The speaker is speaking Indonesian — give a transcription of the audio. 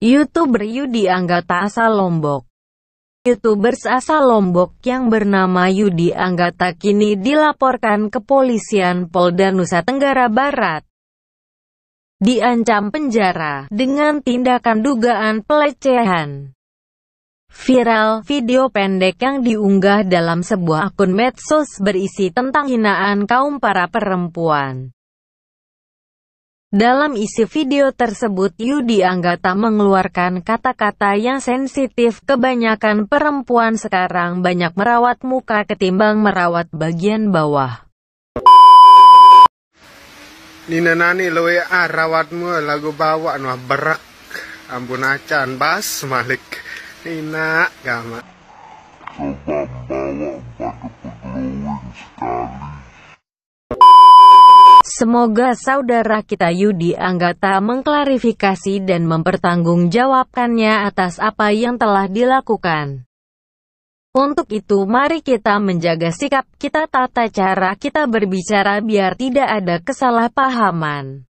YouTuber Yudi Anggata asal Lombok. YouTubers asal Lombok yang bernama Yudi Anggata kini dilaporkan kepolisian Polda Nusa Tenggara Barat. Diancam penjara dengan tindakan dugaan pelecehan. Viral video pendek yang diunggah dalam sebuah akun medsos berisi tentang hinaan kaum para perempuan. Dalam isi video tersebut, Yudi Anggata mengeluarkan kata-kata yang sensitif. Kebanyakan perempuan sekarang banyak merawat muka ketimbang merawat bagian bawah. Nina nani loe rawatmu lagu bawa nuah berak. Ampun acan bas malik. Nina gama. Coba bawa pada glowing sekali. Semoga saudara kita Yudi Anggata mengklarifikasi dan mempertanggungjawabkannya atas apa yang telah dilakukan. Untuk itu mari kita menjaga sikap kita, tata cara kita berbicara biar tidak ada kesalahpahaman.